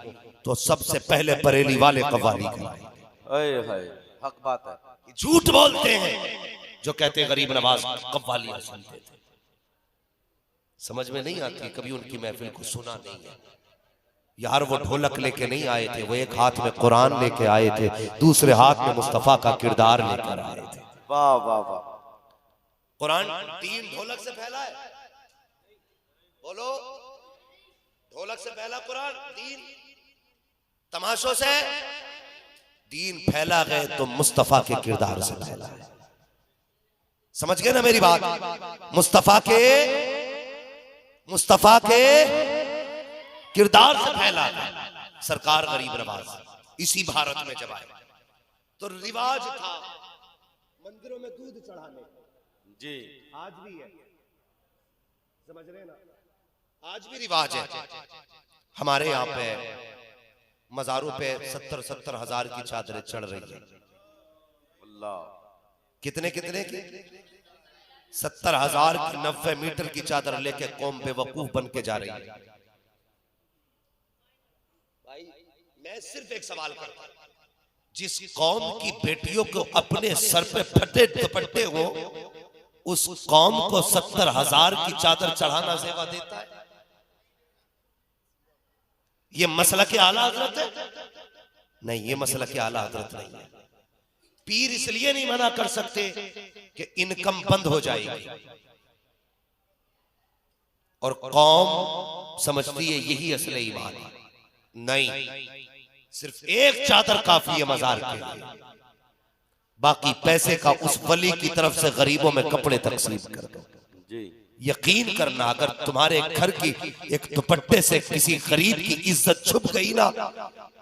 तो सबसे पहले बरेली वाले कव्वाली कराई। हक बात है। झूठ बोलते हैं जो कहते हैं गरीब नवाज कव्वालियां सुनते थे। समझ में नहीं आती, कभी उनकी महफिल को सुना नहीं है यार। वो ढोलक लेके नहीं आए थे, वो एक हाथ में कुरान लेके आए थे, दूसरे हाथ में मुस्तफा का किरदार लेकर आए थे। वाह वाह वाह। कुरान दीन ढोलक से फैला है, बोलो ढोलक से फैला कुरान, दीन तमाशों से दीन फैला गए तो मुस्तफा के किरदार से फैला है। समझ गए ना मेरी बात? मुस्तफा के किरदार से फैला है। सरकार गरीब नवाज इसी भारत में जब आए तो रिवाज था मंदिरों में दूध चढ़ाने जी, आज भी है, समझ रहे ना, आज भी रिवाज है। हमारे यहाँ पे मज़ारों पे 70-70 हजार की चादरें चढ़ रही है। अल्लाह, कितने की 70,000 की 90 मीटर की चादर लेके कौम बेवकूफ बन के जा रही है। भाई मैं सिर्फ एक सवाल करता हूं, जिस कौम की बेटियों को अपने सर पे फटे दुपट्टे हो, उस कौम को 70,000 की चादर चढ़ाना सेवा देता है? ये मसला के आला हजरत है? नहीं, ये मसला के आला हजरत नहीं है। पीर इसलिए नहीं मना कर सकते कि इनकम बंद हो जाएगी और कौम समझती है यही असली ईमान है। नहीं, सिर्फ एक चादर काफी है मजार के लिए, बाकी पैसे का उस वली की तरफ से गरीबों में कपड़े तकसीम कर दो। यकीन करना, अगर तुम्हारे घर की एक दुपट्टे से किसी गरीब की इज्जत छुप गई ना,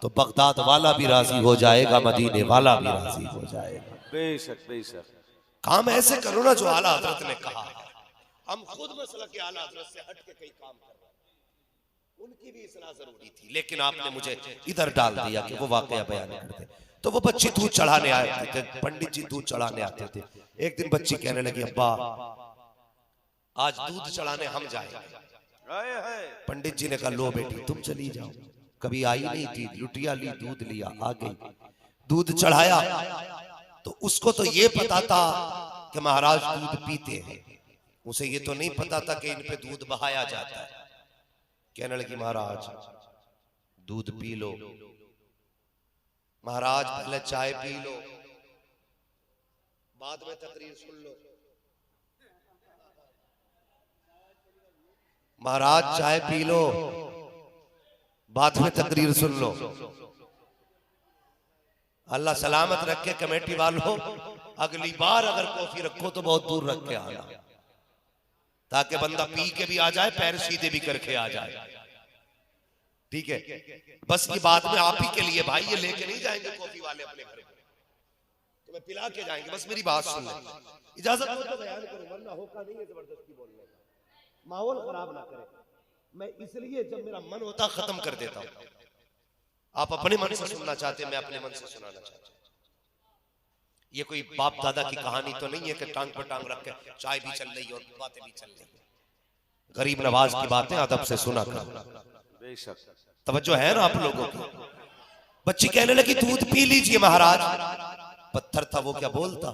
तो बगदाद वाला भी राजी हो जाएगा, मदीने वाला भी राजी हो जाएगा। बेशक बेशक। काम ऐसे करो ना जो आला हजरत ने कहा। हम खुद मसला के आला हजरत से हट के कई काम कर रहे हैं, उनकी भी इस्लाह जरूरी थी, लेकिन आपने मुझे इधर डाल दिया कि वो वाकया बयान कर दे। तो वो बच्ची दूध चढ़ाने आते थे, पंडित जी दूध चढ़ाने आते थे। एक दिन बच्ची कहने लगी, अब्बा आज दूध चढ़ाने हम जाएंगे। पंडित जी ने कहा, लो बेटी तुम चली जाओ। कभी आई नहीं थी, लुटिया ली, दूध लिया, आ गई, दूध चढ़ाया। तो उसको तो ये पता था कि महाराज दूध पीते हैं, उसे ये तो नहीं पता था कि इन पे दूध बहाया जाता है। कहने लगी, महाराज दूध पी लो, महाराज पहले चाय पी लो, बाद में तकरीर सुन लो। महाराज चाय पी लो, बाद में तकरीर सुन लो। अल्लाह सलामत रखे कमेटी वालों, अगली बार अगर कॉफी रखो तो बहुत दूर रख के आना, ताकि बंदा पी के भी आ जाए, पैर सीधे भी करके आ जाए। ठीक है, बस ये बात में आप ही के लिए भाई, ये लेके नहीं जाएंगे कॉफी वाले अपने घर में, तुम्हें पिला के जाएंगे। बस मेरी बात सुन लें, इजाजत हो तो बयान करो, वरना होका नहीं है जबरदस्ती बोलने का, माहौल खराब ना करें। मैं इसलिए जब मेरा मन होता खत्म कर देता हूं। आप अपने मन से सुनना चाहते, मैं अपने मन से सुनाना चाहता हूं। ये कोई बाप दादा की कहानी तो नहीं है कि टांग पर टांग रख के चाय भी चल रही और बातें भी चल रही। गरीब नवाज की बातें अदब से सुना कर, तवज्जो है ना आप लोगों की। बच्ची कहने लगी, दूध पी लीजिए महाराज। पत्थर था वो, क्या बोलता।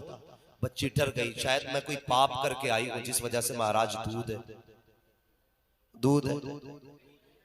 बच्ची डर गई, शायद मैं कोई पाप करके आई हूं जिस वजह से महाराज दूध है, दूध है,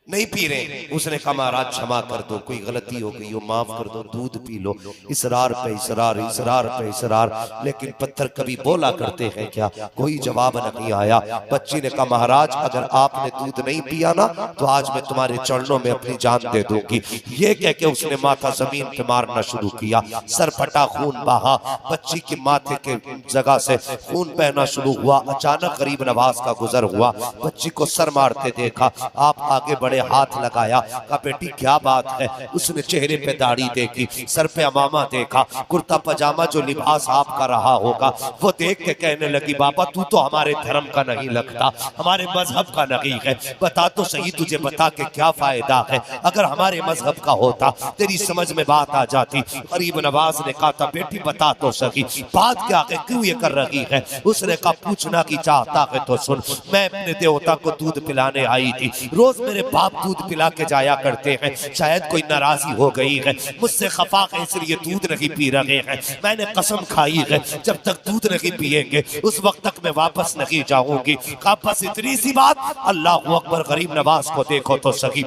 नहीं पी रहे। उसने कहा, महाराज क्षमा कर दो, कोई गलती हो गई हो, माफ कर दो, दूध पी लो। इसरार पे इसरार, इसरार पे इसरार, लेकिन पत्थर कभी बोला करते हैं क्या? कोई जवाब नहीं आया। बच्ची ने कहा, महाराज अगर आपने दूध नहीं पिया ना, तो आज मैं तुम्हारे चरणों में अपनी जान दे दूंगी। ये कह के उसने माथा जमीन पे मारना शुरू किया, सर फटा, खून बहा, बच्ची के माथे के जगह से खून बहना शुरू हुआ। अचानक गरीब नवाज का गुजर हुआ, बच्ची को सर मारते देखा, आप आगे बढ़े, हाथ लगाया, कहा बेटी क्या बात है। उसने चेहरे पे दाढ़ी देखी, सर पे अमामा देखा, कुर्ता पजामा जो लिबास आपका रहा होगा वो देख के कहने लगी, बाबा तू तो हमारे धर्म का नहीं लगता, हमारे मजहब का नहीं है, बता तो सही तुझे बता के क्या फायदा है। अगर हमारे मजहब का होता तेरी समझ में बात आ जाती। गरीब नवाज ने कहा था, बेटी बता तो सही, बात क्या है, क्यों ये कर रही है। उसने कहा, पूछना की चाहता है तो सुन, मैं अपने देवता को दूध पिलाने आई थी, रोज मेरे बाप दूध पिला के जाया करते हैं, शायद कोई नाराजगी हो गई है, मुझसे खफा है इसलिए दूध नहीं पी रहे हैं। मैंने कसम खाई है जब तक दूध नहीं पिएंगे उस वक्त तक मैं वापस नहीं जाऊंगी। कहा बस इतनी सी बात। अल्लाह अकबर। गरीब नवाज को देखो तो सही,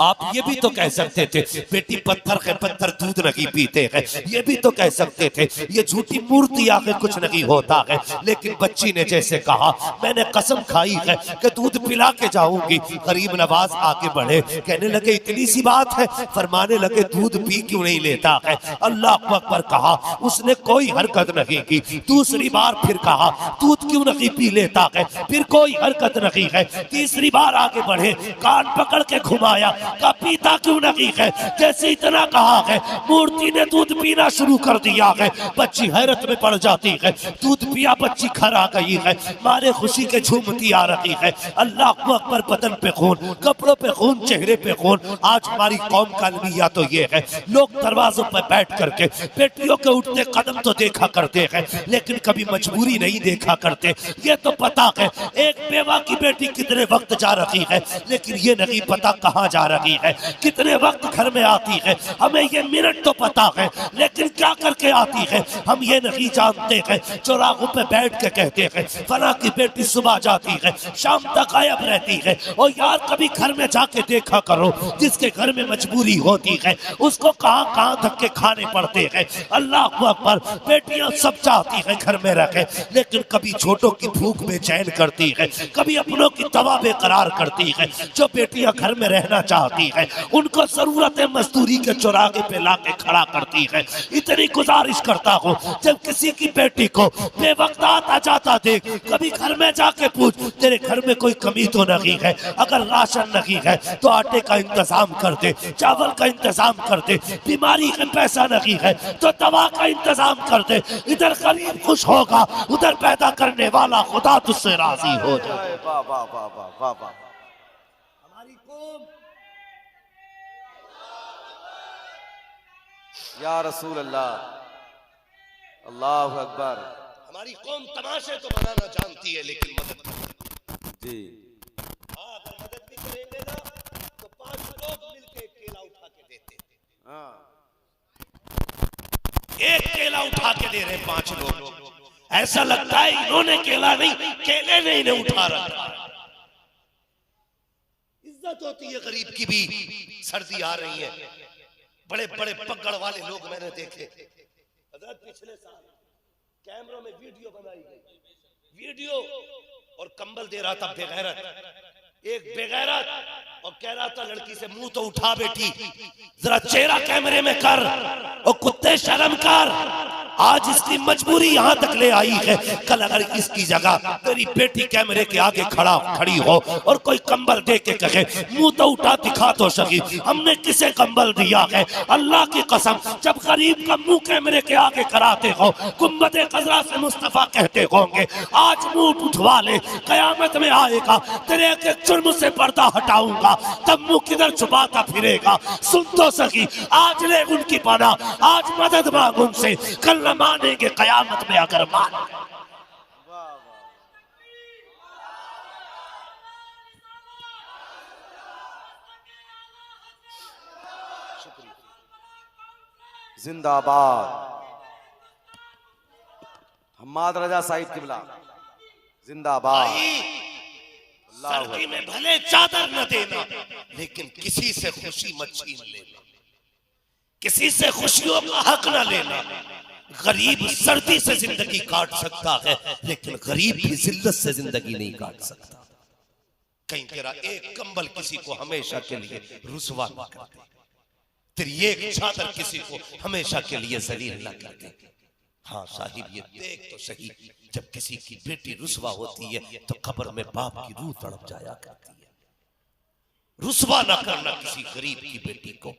आप ये भी तो कह सकते थे बेटी पत्थर के पत्थर दूध नहीं पीते हैं, ये भी तो कह सकते थे ये झूठी मूर्ति आगे कुछ नहीं होता है। लेकिन बच्ची ने जैसे कहा, मैंने कसम खाई है कि दूध पिला के जाऊंगी। गरीब नवाज आगे बढ़े, कहने लगे इतनी सी बात है, फरमाने लगे दूध पी क्यों नहीं लेता है। अल्लाह अकबर कहा, उसने कोई हरकत नहीं की। दूसरी बार फिर कहा, दूध क्यों नहीं पी लेता है, फिर कोई हरकत नहीं है। तीसरी बार आगे बढ़े, कान पकड़ के घुमाया, का पीता क्यों नहीं है। जैसे इतना कहा है, मूर्ति ने दूध पीना शुरू कर दिया है। बच्ची हैरत में पड़ जाती है, दूध पिया, बच्ची घर आ गई है, मारे खुशी के झूमती आ रही है। अल्लाह अकबर। बदन पे खून, कपड़ों पे खून, चेहरे पे खून। आज हमारी कौम का अलमिया तो ये है, लोग दरवाजों पर बैठ करके बेटियों के उठते कदम तो देखा करते हैं, लेकिन कभी मजबूरी नहीं देखा करते। ये तो पता है एक बेवा की बेटी कितने वक्त जा रही है, लेकिन ये नहीं पता कहाँ जा रही है, कितने वक्त घर में आती है। हमें ये मिनट तो पता है, लेकिन क्या करके आती है हम ये नहीं जानते हैं। चौराहों पे बैठ के कहते हैं फला की बेटी सुबह जाती है, शाम तक गायब रहती है। और यार कभी घर में जाके देखा करो, जिसके घर में मजबूरी होती है उसको कहाँ कहाँ धक्के खाने पड़ते हैं। अल्लाह अकबर। बेटियां सब चाहती है घर में रखे, लेकिन कभी छोटों की भूख बेचैन करती है, कभी अपनों की तवा बेकरार करती है। जो बेटियां घर में रहना रहना चाहती है, उनको जरूरत है मजदूरी के चौराहे पे लाके खड़ा करती है। इतनी गुजारिश करता हूँ, जब किसी की बेटी को बेवक्त आता जाता देख, कभी घर में जाके पूछ तेरे घर में कोई कमी तो नहीं है, अगर राशन नहीं है तो आटे का इंतजाम कर दे, चावल का इंतजाम कर दे, बीमारी का पैसा नहीं है तो दवा का इंतजाम कर दे। इधर गरीब खुश होगा, उधर पैदा करने वाला खुदा तुझसे राजी हो जाए। वाह वाह वाह वाह वाह वाह। हमारी कौम या रसूल अल्लाह, अल्लाहु अकबर। हमारी कौम तमाशे तो बनाना जानती है लेकिन मदद जी अगर मदद भी करेंगे ना तो 5 लोग मिलके केला उठा के देते, हाँ एक केला उठा के दे रहे 5 लोग, ऐसा लगता है इन्होंने केला नहीं, केले ने इन्हें उठा रखा। इज्जत होती है गरीब की भी। सर्दी आ रही है, बड़े बड़े पकड़ वाले लोग मैंने देखे। हजरत पिछले साल कैमरों में वीडियो बनाई गई, वीडियो और कंबल दे रहा था बेगैरत, एक बेगैरत, और कह रहा था लड़की से मुंह तो उठा बेटी, जरा चेहरा कैमरे में कर, और कुत्ते शर्म कर। आज इसकी मजबूरी यहां तक ले आई है, कल अगर इसकी जगह तेरी बेटी कैमरे के आगे खड़ी हो और कोई कंबल दे के कहे मुंह तो उठा दिखा तो सही, हमने किसे कंबल दिया है? अल्लाह की कसम, जब गरीब का मुंह कैमरे के आगे कराते हो, गुंबदे खजरा से मुस्तफा कहते होंगे आज मुंह उठवा ले, कयामत में आएगा तेरे एक जुर्म से पर्दा हटाऊंगा, तब मुंह किधर छुपाता फिरेगा? सुन तो सही, आज ले उनकी पना, आज मदद मांग उनसे, कल न मानेंगे कयामत में अगर मान। जिंदाबाद हम्माद रजा साहिब किबला, जिंदाबाद। सर्दी में भले चादर न देना, लेकिन किसी से खुशी मत छीन लेना, किसी से खुशियों का हक न लेना। गरीब सर्दी से जिंदगी काट सकता है, लेकिन गरीब भी जिल्लत से जिंदगी नहीं काट सकता। कहीं तेरा एक कंबल किसी को हमेशा के लिए रुसवा न कर दे, तेरी एक चादर किसी को हमेशा के लिए जलील न कर दे। हाँ साहिब, ये देख तो सही, जब किसी की बेटी रुसवा होती है तो कब्र में बाप की रूह तड़प जाया करती है। रुसवा ना करना किसी गरीब की बेटी को,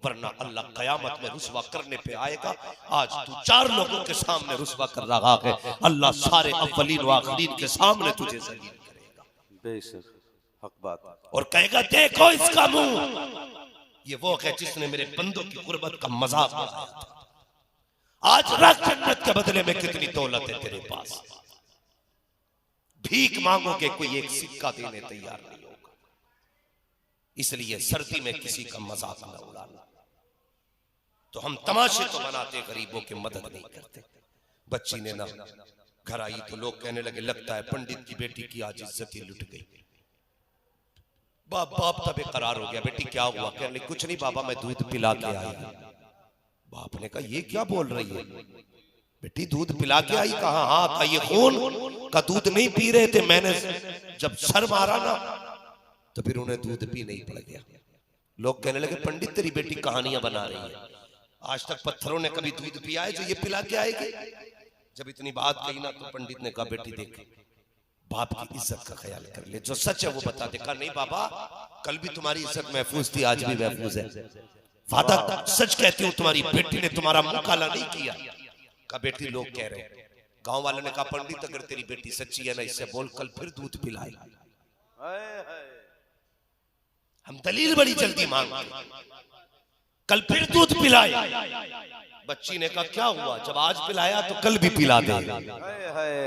वरना अल्लाह कयामत में रुसवा करने पे आएगा। आज तू 4 लोगों के सामने रुसवा कर रहा है, अल्लाह सारे अव्वलीन व आखिरीन के सामने तुझे जलील करेगा। बेशक हक बात। और कहेगा देखो इसका मुंह, ये वो है जिसने मेरे बंदों की गुर्बत का मजाक बनाया था। आज रख जन्नत के बदले में कितनी दौलत है तेरे पास, भीख मांगोगे कोई एक सिक्का देने तैयार नहीं होगा। इसलिए सर्दी में किसी का मजाक न उड़ाना। तो हम तमाशे तो बनाते, गरीबों की मदद नहीं करते। बच्ची ने ना घर आई तो लोग कहने लगे लगता है पंडित की बेटी की आज इज्जत ही लुट गई। बाप तब बेकरार हो गया, बेटी क्या हुआ? कहने लगे कुछ नहीं बाबा, मैं दूध पिला के आई। बाप ने कहा ये क्या बोल रही है बेटी, दूध पिला के आई? कहा हाँ। कहा ये खून का दूध नहीं पी रहे थे, मैंने जब सर मारा ना तो फिर उन्हें दूध पी नहीं पड़ गया। लोग कहने लगे पंडित तेरी बेटी कहानियां बना रही है, आज तक पत्थरों ने कभी दूध पिया है जो ये पिला के आएगी? जब इतनी बात कही ना तो पंडित ने कहा बेटी देख, बाप की इज्जत का ख्याल कर ले, जो सच है वो बता दे। कहा नहीं बाबा, कल भी तुम्हारी इज्जत महफूज थी, आज भी महफूज है। वादा सच कहती हूँ, तुम्हारी बेटी ने तुम्हारा मुंह काला नहीं किया। कहा बेटी लोग कह रहे हैं। गांव वाले ने कहा पंडित अगर तेरी बेटी सच्ची है ना, इससे बोल कल फिर दूध पिलाए। हम दलील बड़ी जल्दी मांगते, कल फिर दूध पिलाए। बच्ची ने कहा क्या हुआ, जब आज पिलाया तो कल भी पिला दे।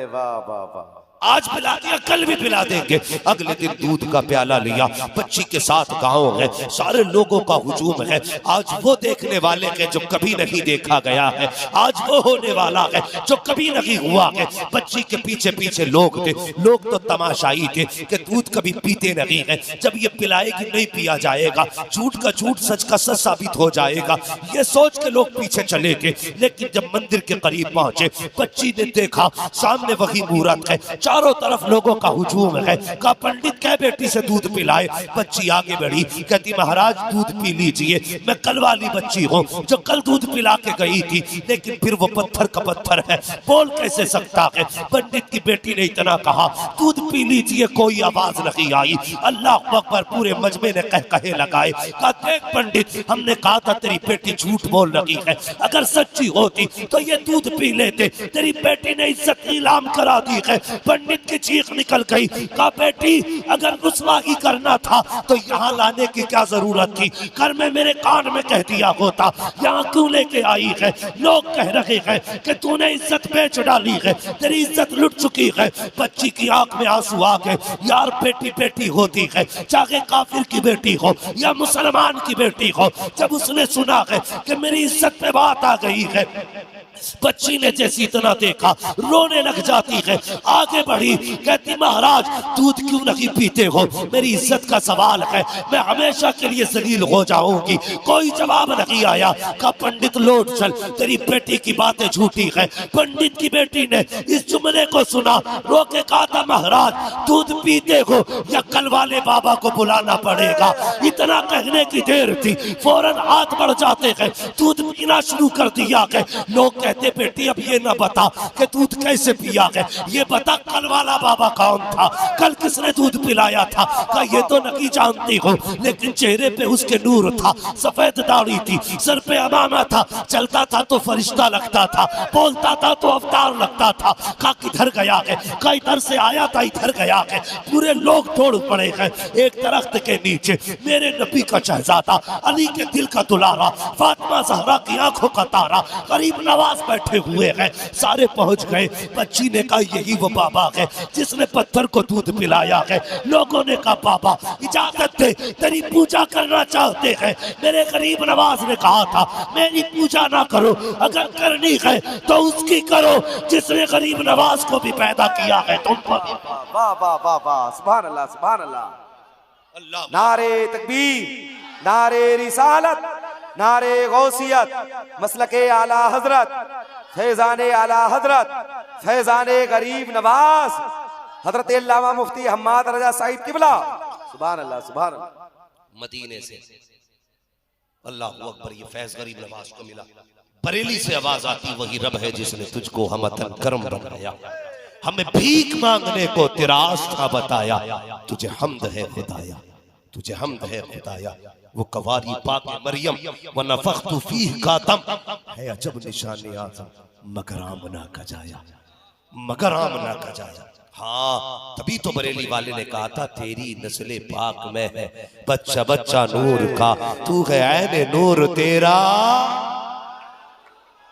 वाह वाह वाह, आज पिला दिया कल भी पिला देंगे। अगले दिन दूध का प्याला लिया, बच्ची के साथ गांव है, सारे लोगों का हुजूम है। आज वो देखने वाले हैं जो कभी नहीं देखा गया है, आज वो होने वाला है जो कभी नहीं हुआ है। बच्ची के पीछे पीछे लोग थे, लोग तो तमाशाई थे कि दूध कभी पीते नहीं है, जब ये पिलाएगी नहीं पिया जाएगा, झूठ का झूठ सच का सच साबित हो जाएगा, ये सोच के लोग पीछे चले गए। लेकिन जब मंदिर के करीब पहुंचे, बच्ची ने देखा सामने वही मूरत है, चारों तरफ लोगों का हुजूम है। कहा पंडित क्या बेटी से दूध पिलाए। बच्ची आगे बढ़ी, कहती महाराज दूध पी लीजिए, मैं कल वाली बच्ची हूँ जो कल दूध पिला के गई थी, लेकिन फिर वो पत्थर का पत्थर है, बोल कैसे सकता है। पंडित की बेटी ने इतना कहा, दूध पी लीजिए, कोई आवाज नहीं आई। अल्लाह अकबर, पूरे मजमे ने कहे लगाए। कहा देख पंडित, हमने कहा था तेरी बेटी झूठ बोल रही है, अगर सच्ची होती तो ये दूध पी लेते, तेरी बेटी ने इज्जत नीलाम करा दी है। पंडित की चीख निकल गई। कहा बेटी अगर रुसवाई करना था तो यहाँ लाने की क्या जरूरत थी, घर में मेरे कान में कह दिया होता, यहाँ क्यों लेके आई है। लोग कह रहे हैं कि तूने इज्जत बेच डाली है, तेरी इज्जत लुट चुकी है। बच्ची की आंख में आंसू आ गए। यार बेटी बेटी होती है, चाहे काफिर की बेटी हो या मुसलमान की बेटी हो। जब उसने सुना है कि मेरी इज्जत पे बात आ गई है, बच्ची ने जैसी इतना देखा रोने लग जाती है। आगे बढ़ी, कहती महाराज दूध क्यों नहीं पीते हो, मेरी इज्जत का सवाल है, मैं हमेशा के लिए जलील हो जाऊंगी। कोई जवाब नहीं आया। कहा पंडित लौट चल, तेरी बेटी की बातें झूठी है। पंडित की बेटी ने इस जुमले को सुना, रो के कहा था महाराज दूध पीते हो या कल वाले बाबा को बुलाना पड़ेगा। इतना कहने की देर थी, फौरन हाथ बढ़ जाते हैं, दूध पीना शुरू कर दिया है। लोग कहते बेटी अब ये ना बता कि दूध कैसे पिया है, ये बता कल वाला बाबा कौन था, कल किसने दूध पिलाया था। कहा ये तो नहीं जानती हो, लेकिन चेहरे पे उसके नूर था, सफेद दाढ़ी थी, सर पे अमामा था, चलता था तो फरिश्ता लगता था, बोलता था तो अवतार लगता था। कहा किधर गया है, कहा इधर से आया था इधर गया है। पूरे लोग दौड़ पड़े हैं। एक दरख्त के नीचे मेरे नबी का शहजादा, अली के दिल का दुलारा, फातिमा ज़हरा की आंखों का तारा, गरीब नवाज बैठे हुए हैं। सारे पहुंच गए। बच्ची ने कहा यही वो बाबा है जिसने पत्थर को दूध पिलाया है। लोगों ने कहा बाबा इजाजत दे, तेरी पूजा करना चाहते हैं। मेरे गरीब नवाज ने कहा था मेरी पूजा ना करो, अगर करनी है तो उसकी करो जिसने गरीब नवाज को भी पैदा किया है तुम पर। वाह वाह वाह वाह, सुभान अल्लाह सुभान अल्लाह। नारे तकबीर, नारे रिसालत, नारे गौसियत, मसलके आला हजरत, फैजाने आला हजरत, फैजाने गरीब नवाज हजरत अल्लामा मुफ्ती हम्माद रजा साहिब किबला। सुभान अल्लाह सुभान अल्लाह। मदीने से अल्लाह अकबर, ये फैज गरीब नवाज को मिला। बरेली से आवाज आती, वही रब है जिसने तुझको हमतन करम बनाया, हमें भीख मांगने को तेरा आस्था बताया, तुझे हमद है खुदाया, तुझे हमद है खुदाया। वो कवारी पाक मरियम व नफख्तु फीह का दम है, अजब निशाने आज़म मगर आमना का जाया, मगर आमना का जाया। हाँ तभी तो बरेली वाले ने कहा था तेरी नस्ले पाक में है बच्चा बच्चा नूर का, तू है ऐने नूर तेरा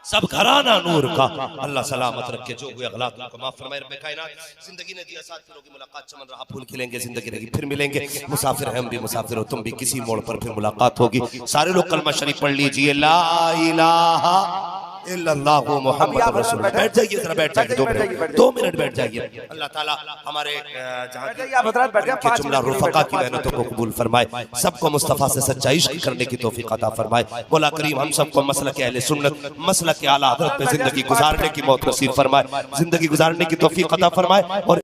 सब घराना नूर का। अल्लाह सलामत रखे, जो हुए अगलात को माफ फरमाए रब्बे कायनात। जिंदगी ने दिया साथ, फिर होगी मुलाकात, चमन रहा फूल खिलेंगे, जिंदगी रहेगी फिर मिलेंगे। मुसाफिर हैं हम भी, मुसाफिर हो तुम भी, किसी मोड़ पर फिर मुलाकात होगी। सारे लोग कलमा शरीफ पढ़ लीजिए, ला इलाहा इल्लल्लाहु मुहम्मद रसूलुल्लाह। बैठ जाइए जरा, बैठ जाइए 2 मिनट बैठ जाइए। अल्लाह ताला हमारे जहाँ जुमला रुफका की मेहनतों को कबूल फरमाए, सबको मुस्तफ़ा से सच्चा इश्क करने की तौफीक अता फरमाए। मौला करीम हम सबको मसलक अहले सुन्नत, मसलक आला हज़रत पे जिंदगी गुजारने की मौत नसीब फरमाए, जिंदगी गुजारने की तौफीक अता फरमाए। और